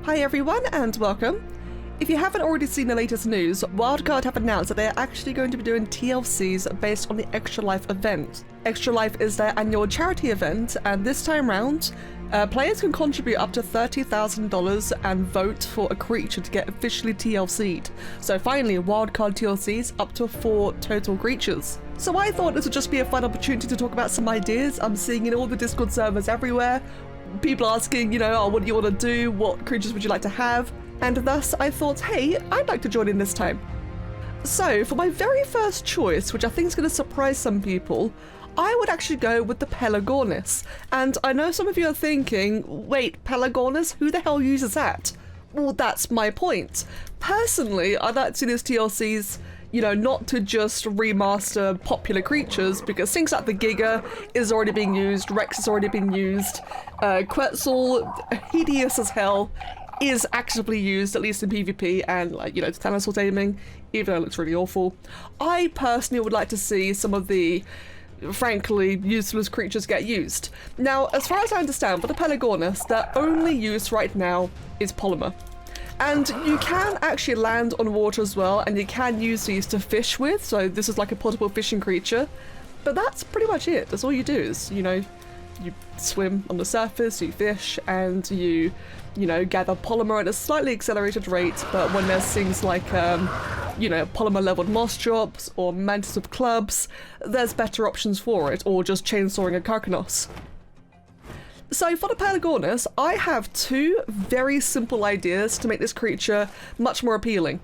Hi everyone and welcome. If you haven't already seen the latest news, Wildcard have announced that they're actually going to be doing TLCs based on the Extra Life event. Extra Life is their annual charity event, and this time round, players can contribute up to $30,000 and vote for a creature to get officially TLC'd. So finally, Wildcard TLCs up to 4 total creatures. So I thought this would just be a fun opportunity to talk about some ideas I'm seeing in all the Discord servers everywhere. People asking, oh, what do you want to do? What creatures would you like to have? And thus I thought, hey, I'd like to join in this time. So for my very first choice, which I think is going to surprise some people, I would actually go with the Pelagornis. And I know some of you are thinking, wait, Pelagornis? Who the hell uses that? Well, that's my point. Personally, I'd like to see these TLCs, not to just remaster popular creatures, because things like the Giga is already being used, Rex is already being used, Quetzal, hideous as hell, is actively used, at least in PvP, and dinosaur taming, even though it looks really awful. I personally would like to see some of the frankly useless creatures get used. Now, as far as I understand, for the Pelagornis, their only use right now is polymer. And you can actually land on water as well, and you can use these to fish with, so this is like a portable fishing creature. But that's pretty much it. That's all you do is, you swim on the surface, you fish, and you gather polymer at a slightly accelerated rate, but when there's things like, polymer leveled moss drops or mantis of clubs, there's better options for it, or just chainsawing a Carcanos. So for the Pelagornis, I have 2 very simple ideas to make this creature much more appealing.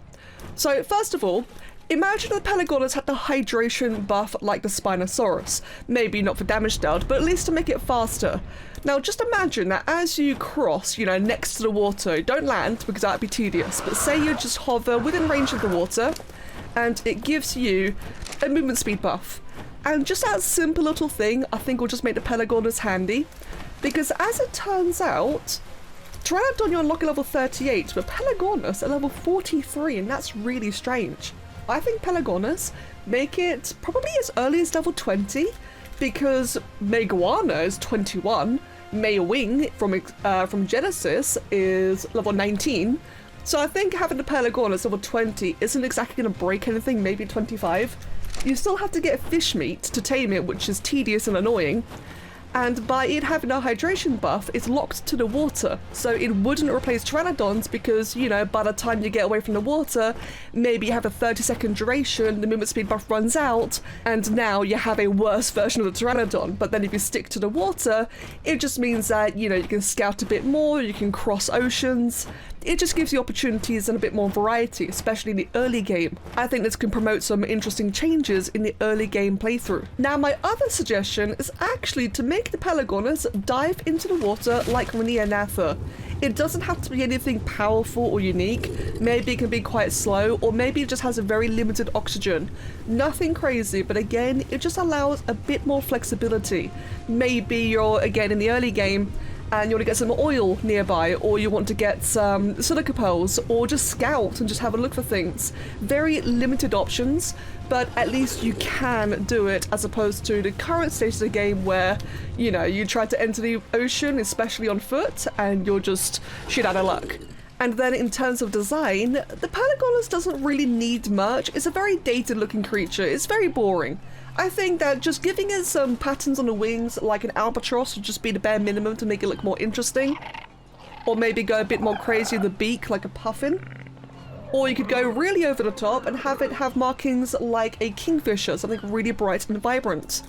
So first of all, imagine the Pelagornis had the hydration buff like the Spinosaurus. Maybe not for damage dealt, but at least to make it faster. Now just imagine that as you cross, next to the water, don't land because that'd be tedious, but say you just hover within range of the water and it gives you a movement speed buff. And just that simple little thing I think will just make the Pelagornis handy. Because as it turns out, Pteranodon you unlock at level 38, but Pelagornis at level 43, and that's really strange. I think Pelagornis make it probably as early as level 20, because Megawana is 21, Maywing from Genesis is level 19, so I think having the Pelagornis level 20 isn't exactly going to break anything, maybe 25. You still have to get fish meat to tame it, which is tedious and annoying. And by it having a hydration buff, it's locked to the water, so it wouldn't replace Pteranodons because, by the time you get away from the water, maybe you have a 30-second duration, the movement speed buff runs out, and now you have a worse version of the Pteranodon. But then if you stick to the water, it just means that, you can scout a bit more, you can cross oceans. It just gives you opportunities and a bit more variety, especially in the early game. I think this can promote some interesting changes in the early game playthrough. Now, my other suggestion is actually to make the Pelagornis dive into the water like Renea. It doesn't have to be anything powerful or unique. Maybe it can be quite slow, or maybe it just has a very limited oxygen. Nothing crazy, but again, it just allows a bit more flexibility. Maybe you're, again, in the early game, and you want to get some oil nearby, or you want to get some silica pearls, or just scout and just have a look for things. Very limited options, but at least you can do it, as opposed to the current stage of the game where, you try to enter the ocean, especially on foot, and you're just shit out of luck. And then in terms of design, the Pelagornis doesn't really need much. It's a very dated looking creature. It's very boring. I think that just giving it some patterns on the wings like an albatross would just be the bare minimum to make it look more interesting. Or maybe go a bit more crazy with the beak like a puffin. Or you could go really over the top and have it have markings like a kingfisher, something really bright and vibrant.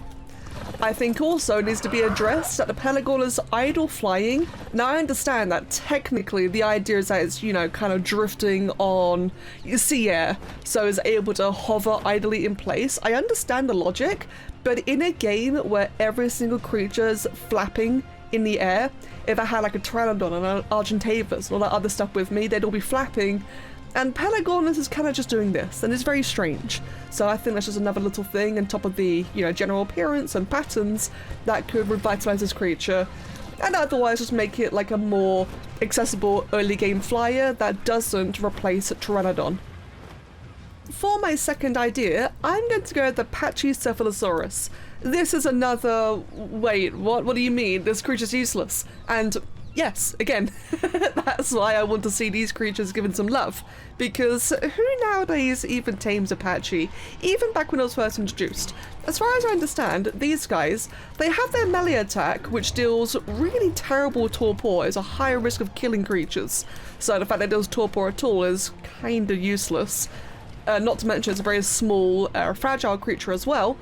I think also it needs to be addressed that the Pelagornis idle flying. Now I understand that technically the idea is that it's, kind of drifting on sea air, so it's able to hover idly in place. I understand the logic, but in a game where every single creature is flapping in the air, if I had like a Pteranodon and an Argentavis and all that other stuff with me, they'd all be flapping. And Pelagornis is kind of just doing this, and it's very strange. So I think that's just another little thing on top of the, general appearance and patterns that could revitalize this creature, and otherwise just make it like a more accessible early game flyer that doesn't replace Pteranodon. For my second idea, I'm going to go with the Pachycephalosaurus. This is another, wait, what do you mean? This creature's useless. And yes, again, that's why I want to see these creatures given some love, because who nowadays even tames Apache, even back when it was first introduced? As far as I understand, these guys, they have their melee attack, which deals really terrible torpor, is a higher risk of killing creatures, so the fact that it deals torpor at all is kinda useless. Not to mention it's a very small, fragile creature as well.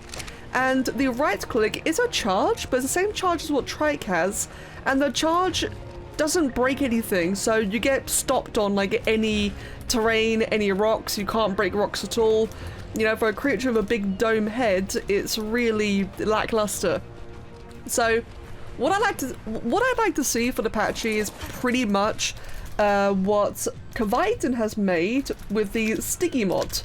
And the right click is a charge, but it's the same charge as what Trike has, and the charge doesn't break anything, so you get stopped on like any terrain, any rocks, you can't break rocks at all. You know, for a creature with a big dome head, it's really lackluster. So what I'd like to see for the Apache is pretty much what Kavaiten has made with the Sticky mod.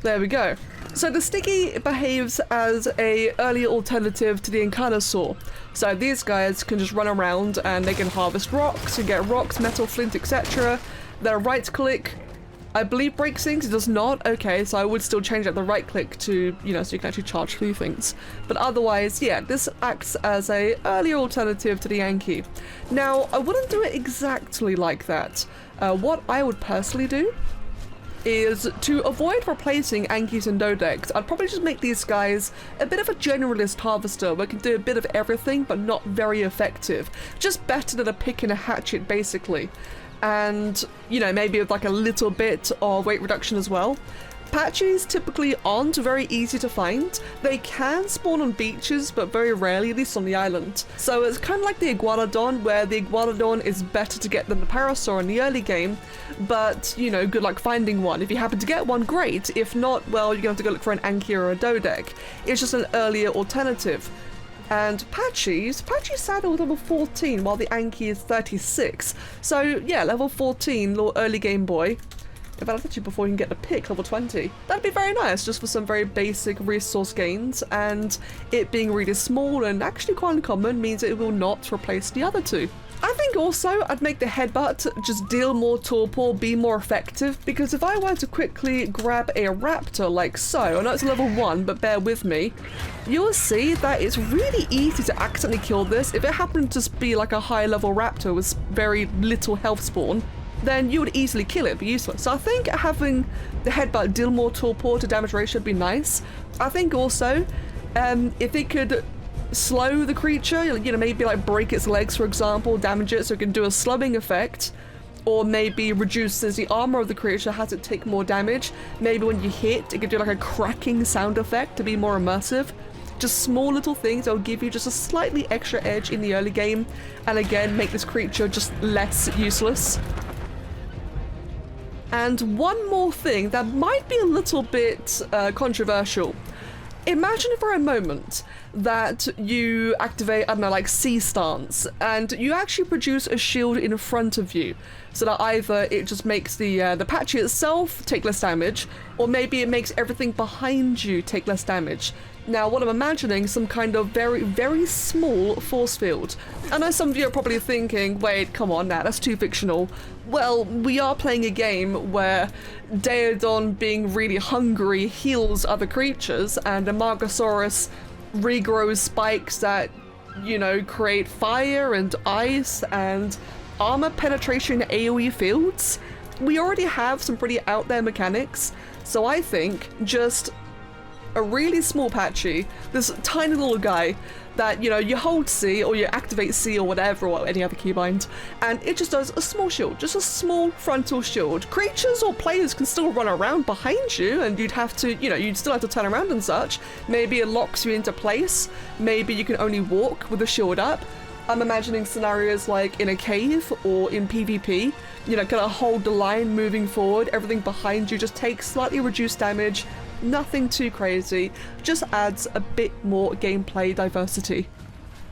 There we go. So the Sticky behaves as a early alternative to the Incarnosaur. So these guys can just run around and they can harvest rocks, and get rocks, metal, flint, etc. Their right click, I believe, breaks things. It does not. Okay, so I would still change out the right click to, you know, so you can actually charge through things. But otherwise, yeah, this acts as a early alternative to the Yankee. Now, I wouldn't do it exactly like that. What I would personally do is to avoid replacing Ankies and Dodeks. I'd probably just make these guys a bit of a generalist harvester where it can do a bit of everything but not very effective. Just better than a pick and a hatchet, basically. And, you know, maybe with like a little bit of weight reduction as well. Apaches typically aren't very easy to find. They can spawn on beaches, but very rarely, at least on the island. So it's kind of like the Iguanodon, where the Iguanodon is better to get than the Parasaur in the early game, but, you know, good luck finding one. If you happen to get one, great. If not, well, you're going to have to go look for an Anki or a Dodek. It's just an earlier alternative. And Apache's saddle is level 14, while the Anki is 36. So, yeah, level 14, little early game boy. If I'd actually before you can get the pick, level 20. That'd be very nice, just for some very basic resource gains, and it being really small and actually quite uncommon means it will not replace the other two. I think also I'd make the headbutt just deal more torpor, be more effective, because if I were to quickly grab a raptor like so, I know it's level 1, but bear with me, you'll see that it's really easy to accidentally kill this. If it happened to just be like a high level raptor with very little health spawn, then you would easily kill it, be useless. So I think having the headbutt deal more torpor to damage ratio would be nice. I think also, if it could slow the creature, you know, maybe like break its legs, for example, damage it so it can do a slugging effect, or maybe reduces the armor of the creature, has it take more damage. Maybe when you hit, it could do like a cracking sound effect to be more immersive. Just small little things that will give you just a slightly extra edge in the early game, and again, make this creature just less useless. And one more thing that might be a little bit controversial. Imagine for a moment that you activate, I don't know, like Sea Stance, and you actually produce a shield in front of you, so that either it just makes the Apache itself take less damage, or maybe it makes everything behind you take less damage. Now, what I'm imagining is some kind of very, very small force field. I know some of you are probably thinking, wait, come on now, that's too fictional. Well, we are playing a game where Daedon, being really hungry, heals other creatures, and a Margosaurus regrows spikes that, you know, create fire and ice and armor penetration AoE fields. We already have some pretty out there mechanics, so I think just a really small Apache, this tiny little guy that, you know, you hold C or you activate C or whatever, or any other keybind, and it just does a small shield, just a small frontal shield. Creatures or players can still run around behind you, and you'd have to, you know, you'd still have to turn around and such. Maybe it locks you into place. Maybe you can only walk with the shield up. I'm imagining scenarios like in a cave or in PvP, you know, kind of hold the line moving forward, everything behind you just takes slightly reduced damage. Nothing too crazy, just adds a bit more gameplay diversity.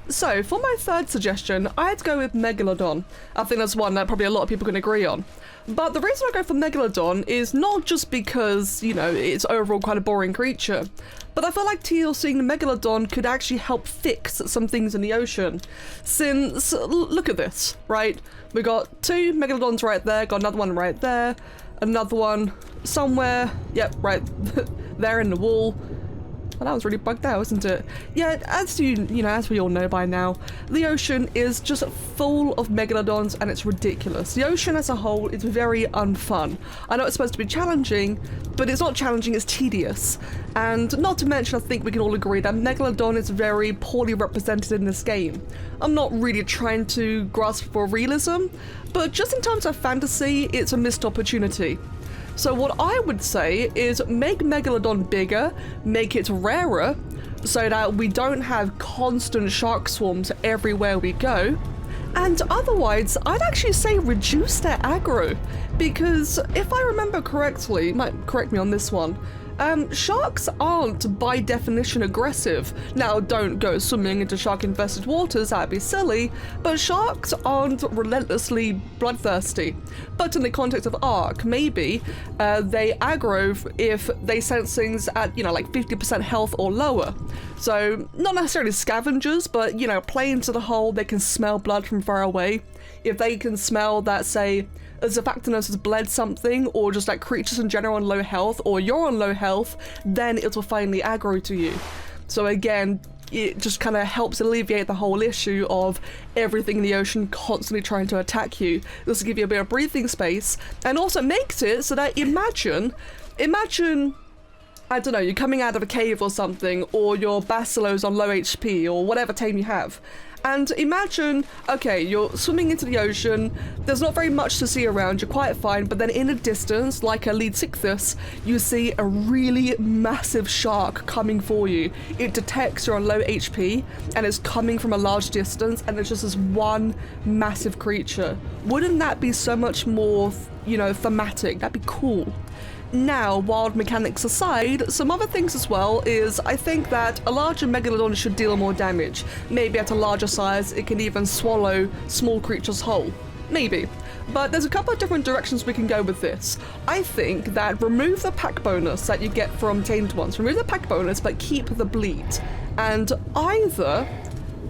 So for my third suggestion, I'd go with Megalodon. I think that's one that probably a lot of people can agree on. But the reason I go for Megalodon is not just because, you know, it's overall quite a boring creature, but I feel like TLCing Megalodon could actually help fix some things in the ocean. Since, look at this, right? We got 2 Megalodons right there, got another one right there, another one somewhere, yep, right there in the wall. Oh, that was really bugged out, wasn't it? Yeah, as as we all know by now, the ocean is just full of megalodons and it's ridiculous. The ocean as a whole is very unfun. I know it's supposed to be challenging, but it's not challenging, it's tedious. And not to mention, I think we can all agree that megalodon is very poorly represented in this game. I'm not really trying to grasp for realism, but just in terms of fantasy, it's a missed opportunity. So what I would say is make Megalodon bigger, make it rarer, so that we don't have constant shark swarms everywhere we go. And otherwise, I'd actually say reduce their aggro, because if I remember correctly, you might correct me on this one, sharks aren't by definition aggressive. Now, don't go swimming into shark-infested waters, that'd be silly, but sharks aren't relentlessly bloodthirsty. But in the context of ARK, maybe they aggro if they sense things at, like 50% health or lower. So, not necessarily scavengers, but, play into the hole, they can smell blood from far away. If they can smell that, say, a Zafactinus has bled something, or just like creatures in general on low health, or you're on low health, then it will finally aggro to you. So again, it just kind of helps alleviate the whole issue of everything in the ocean constantly trying to attack you. This will give you a bit of breathing space, and also makes it so that imagine, I don't know, you're coming out of a cave or something, or your Basilo's on low HP, or whatever tame you have. And imagine, okay, you're swimming into the ocean, there's not very much to see around, you're quite fine, but then in the distance, like a Leadsichthys, you see a really massive shark coming for you. It detects you're on low HP, and it's coming from a large distance, and it's just this one massive creature. Wouldn't that be so much more, thematic? That'd be cool. Now, wild mechanics aside, some other things as well is I think that a larger megalodon should deal more damage. Maybe at a larger size, it can even swallow small creatures whole. Maybe. But there's a couple of different directions we can go with this. I think that remove the pack bonus that you get from tamed ones. Remove the pack bonus, but keep the bleed. And either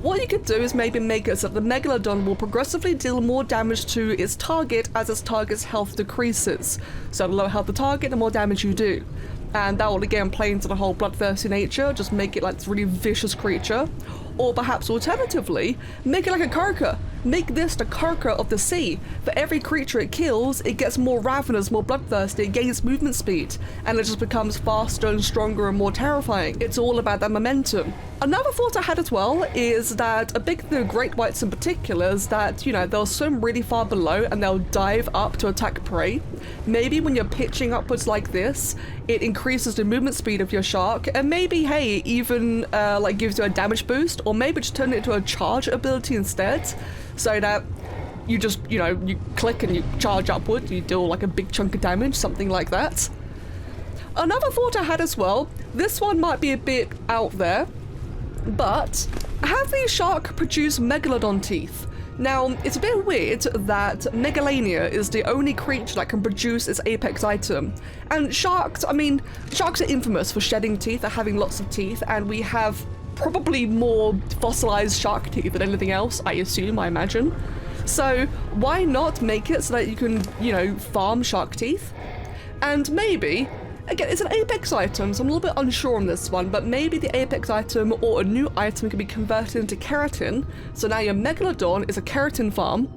what you could do is maybe make it so that the Megalodon will progressively deal more damage to its target as its target's health decreases. So the lower health the target, the more damage you do. And that will again play into the whole bloodthirsty nature, just make it like this really vicious creature. Or perhaps alternatively, make it like a Karka. Make this the Karka of the sea. For every creature it kills, it gets more ravenous, more bloodthirsty, it gains movement speed, and it just becomes faster and stronger and more terrifying. It's all about that momentum. Another thought I had as well is that a big thing of great whites in particular is that, they'll swim really far below and they'll dive up to attack prey. Maybe when you're pitching upwards like this, it increases the movement speed of your shark, and maybe, hey, even gives you a damage boost, or maybe just turn it into a charge ability instead, so that you just, you click and you charge upward, you deal like a big chunk of damage, something like that. Another thought I had as well, this one might be a bit out there, but have the shark produce megalodon teeth. Now, it's a bit weird that Megalania is the only creature that can produce its apex item. And sharks are infamous for shedding teeth, or having lots of teeth, and we have probably more fossilized shark teeth than anything else, I imagine. So why not make it so that you can, farm shark teeth? And maybe, again, it's an apex item, so I'm a little bit unsure on this one, but maybe the apex item or a new item can be converted into keratin, so now your Megalodon is a keratin farm.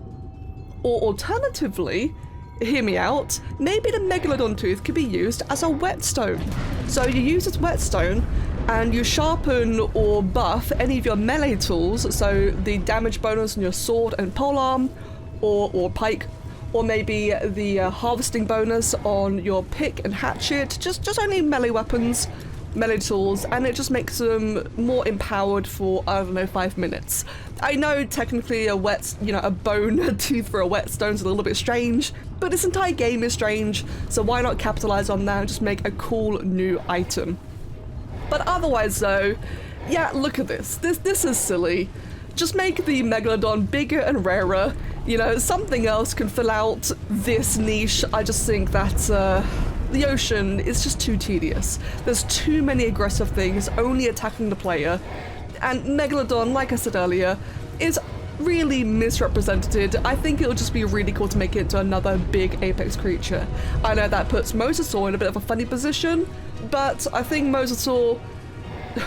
Or alternatively, hear me out, maybe the Megalodon tooth could be used as a whetstone. So you use this whetstone and you sharpen or buff any of your melee tools, so the damage bonus on your sword and polearm or pike, or maybe the harvesting bonus on your pick and hatchet, just only melee weapons, melee tools, and it just makes them more empowered for, 5 minutes. I know technically a bone tooth for a whetstone is a little bit strange, but this entire game is strange, so why not capitalize on that and just make a cool new item? But otherwise though, yeah, look at this. This is silly. Just make the Megalodon bigger and rarer. Something else can fill out this niche. I just think that the ocean is just too tedious. There's too many aggressive things only attacking the player. And Megalodon, like I said earlier, is really misrepresented. I think it'll just be really cool to make it into another big apex creature. I know that puts Mosasaur in a bit of a funny position, but I think Mosasaur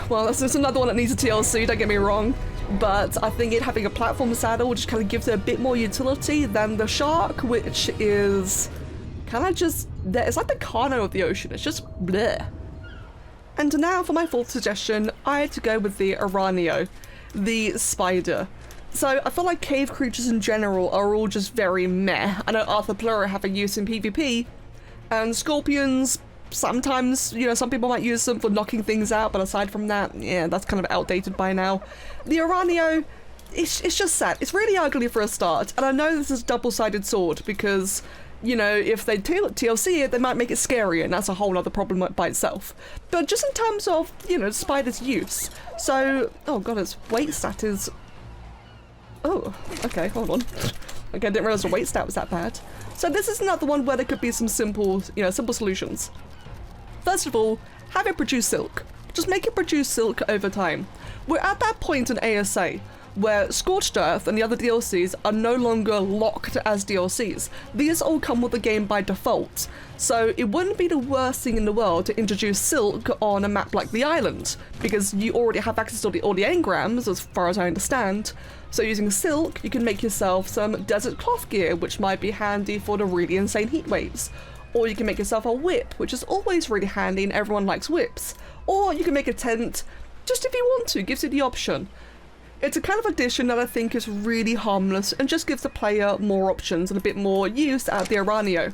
well, that's just another one that needs a TLC, don't get me wrong. But I think it having a platform saddle just kind of gives it a bit more utility than the shark, which is kind of just, it's like the Kano of the ocean, it's just bleh. And now for my fourth suggestion, I had to go with the Aranio, the spider. So I feel like cave creatures in general are all just very meh. I know Arthropleura have a use in PvP, and scorpions, sometimes, you know, some people might use them for knocking things out, but aside from that, yeah, that's kind of outdated by now. The Aranio, it's just sad. It's really ugly for a start, and I know this is a double-sided sword because, you know, if they TLC it, they might make it scarier, and that's a whole other problem by itself. But just in terms of, you know, spider's use, so, oh god, its weight stat is... Oh, okay, hold on. Okay, I didn't realize the weight stat was that bad. So this is another one where there could be some simple, you know, simple solutions. First of all, have it produce silk. Just make it produce silk over time. We're at that point in ASA where Scorched Earth and the other DLCs are no longer locked as DLCs. These all come with the game by default, so it wouldn't be the worst thing in the world to introduce silk on a map like the island, because you already have access to all the engrams, as far as I understand. So using silk, you can make yourself some desert cloth gear, which might be handy for the really insane heat waves. Or you can make yourself a whip, which is always really handy and everyone likes whips. Or you can make a tent, just if you want to, gives you the option. It's a kind of addition that I think is really harmless and just gives the player more options and a bit more use out of the Aranio.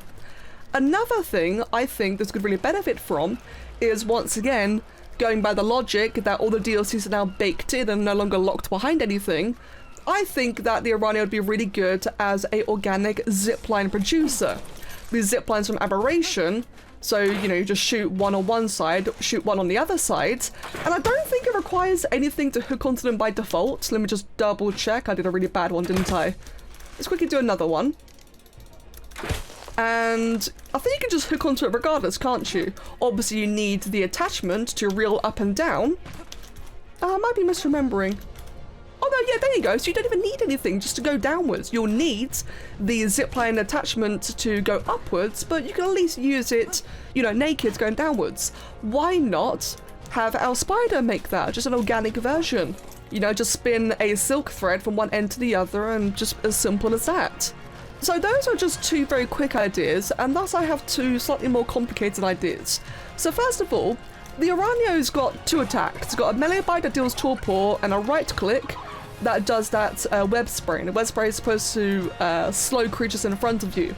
Another thing I think this could really benefit from is, once again, going by the logic that all the DLCs are now baked in and no longer locked behind anything, I think that the Aranio would be really good as a organic zipline producer. These ziplines from Aberration, so, you know, you just shoot one on one side, shoot one on the other side, and I don't think it requires anything to hook onto them by default. Let me just double check. I did a really bad one, didn't I? Let's quickly do another one. And I think you can just hook onto it regardless, can't you? Obviously you need the attachment to reel up and down. I might be misremembering. Oh no, yeah, there you go. So you don't even need anything just to go downwards. You'll need the zipline attachment to go upwards, but you can at least use it, you know, naked going downwards. Why not have our spider make that? Just an organic version. You know, just spin a silk thread from one end to the other, and just as simple as that. So those are just two very quick ideas, and thus I have two slightly more complicated ideas. So first of all, the Aranio's got two attacks. It's got a melee bite that deals torpor and a right click that does that web spray. And the web spray is supposed to slow creatures in front of you.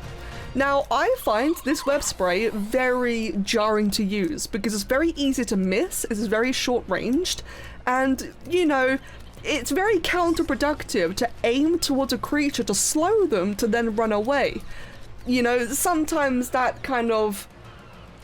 Now, I find this web spray very jarring to use because it's very easy to miss, it's very short-ranged, and, you know, it's very counterproductive to aim towards a creature to slow them to then run away. You know, sometimes that kind of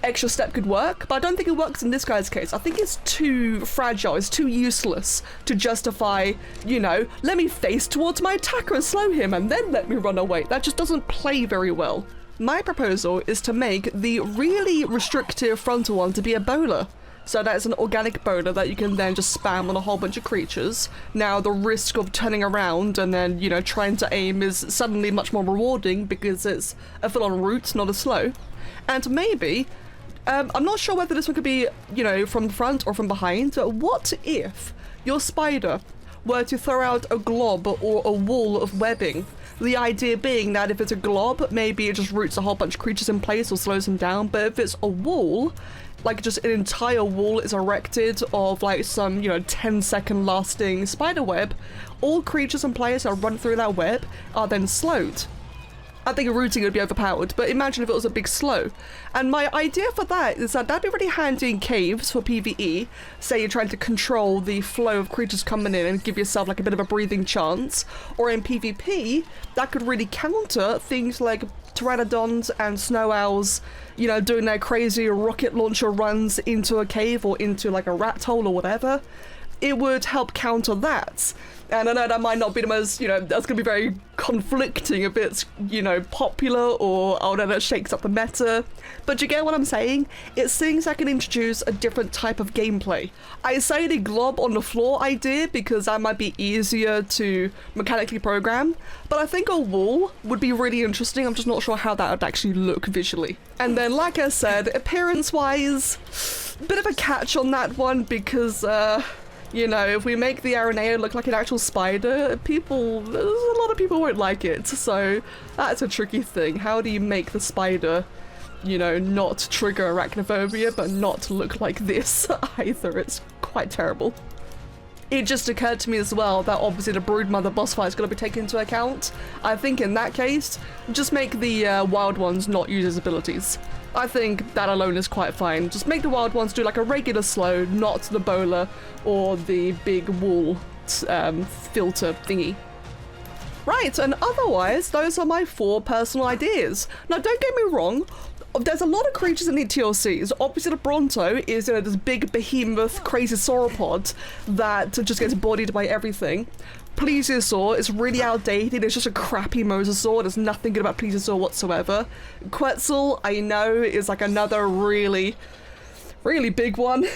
extra step could work, but I don't think it works in this guy's case. I think it's too fragile, it's too useless to justify, you know, let me face towards my attacker and slow him and then let me run away. That just doesn't play very well. My proposal is to make the really restrictive frontal one to be a bowler. So that's an organic bowler that you can then just spam on a whole bunch of creatures. Now the risk of turning around and then, you know, trying to aim is suddenly much more rewarding because it's a full-on route, not a slow. And maybe, I'm not sure whether this one could be, you know, from the front or from behind, but what if your spider were to throw out a glob or a wall of webbing? The idea being that if it's a glob, maybe it just roots a whole bunch of creatures in place or slows them down, but if it's a wall, like just an entire wall is erected of like some, you know, 10-second lasting spider web, all creatures and players that run through that web are then slowed. I think rooting would be overpowered, but imagine if it was a big slow. And my idea for that is that that'd be really handy in caves for PvE. Say you're trying to control the flow of creatures coming in and give yourself like a bit of a breathing chance. Or in PvP, that could really counter things like pteranodons and snow owls, you know, doing their crazy rocket launcher runs into a cave or into like a rat hole or whatever. It would help counter that. And I know that might not be the most, you know, that's going to be very conflicting if it's, you know, popular or, oh no, that shakes up the meta. But you get what I'm saying? It's things that can introduce a different type of gameplay. I say the glob on the floor idea because that might be easier to mechanically program, but I think a wall would be really interesting. I'm just not sure how that would actually look visually. And then, like I said, appearance-wise, bit of a catch on that one because, you know, if we make the Aranea look like an actual spider, a lot of people won't like it. So that's a tricky thing. How do you make the spider, you know, not trigger arachnophobia, but not look like this either? It's quite terrible. It just occurred to me as well that obviously the Broodmother boss fight is going to be taken into account. I think in that case, just make the wild ones not use his abilities. I think that alone is quite fine. Just make the wild ones do like a regular slow, not the bowler or the big wall filter thingy. Right, and otherwise, those are my 4 personal ideas. Now, don't get me wrong, there's a lot of creatures in the TLCs. Obviously, the Bronto is, you know, this big behemoth, crazy sauropod that just gets bodied by everything. Plesiosaur is really outdated. It's just a crappy mosasaur. There's nothing good about Plesiosaur whatsoever. Quetzal, I know, is like another really big one.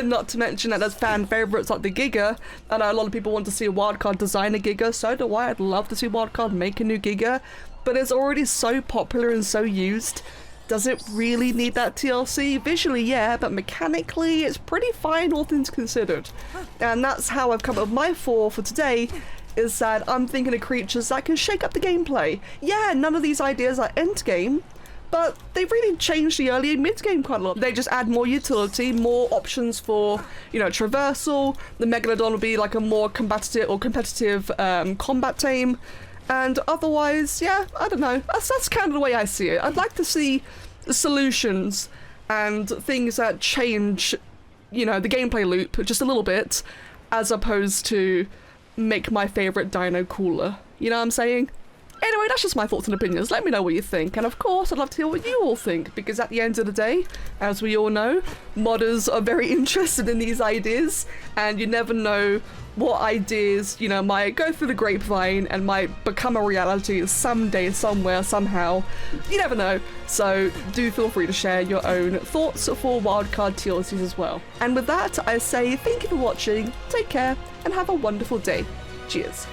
Not to mention that there's fan favorites like the Giga. I know a lot of people want to see a Wildcard design a Giga. So do I. I'd love to see Wildcard make a new Giga. But it's already so popular and so used. Does it really need that TLC? Visually, yeah, but mechanically, it's pretty fine, all things considered. And that's how I've come up with my 4 for today, is that I'm thinking of creatures that can shake up the gameplay. Yeah, none of these ideas are endgame, but they've really changed the early and mid-game quite a lot. They just add more utility, more options for, you know, traversal. The Megalodon will be like a more competitive combat tame. And otherwise, yeah, I don't know. That's kind of the way I see it. I'd like to see solutions and things that change, you know, the gameplay loop just a little bit, as opposed to make my favorite dino cooler. You know what I'm saying? Anyway, that's just my thoughts and opinions. Let me know what you think. And of course, I'd love to hear what you all think, because at the end of the day, as we all know, modders are very interested in these ideas, and you never know what ideas, you know, might go through the grapevine and might become a reality someday, somewhere, somehow. You never know. So do feel free to share your own thoughts for Wildcard TLCs as well. And with that, I say thank you for watching, take care, and have a wonderful day. Cheers.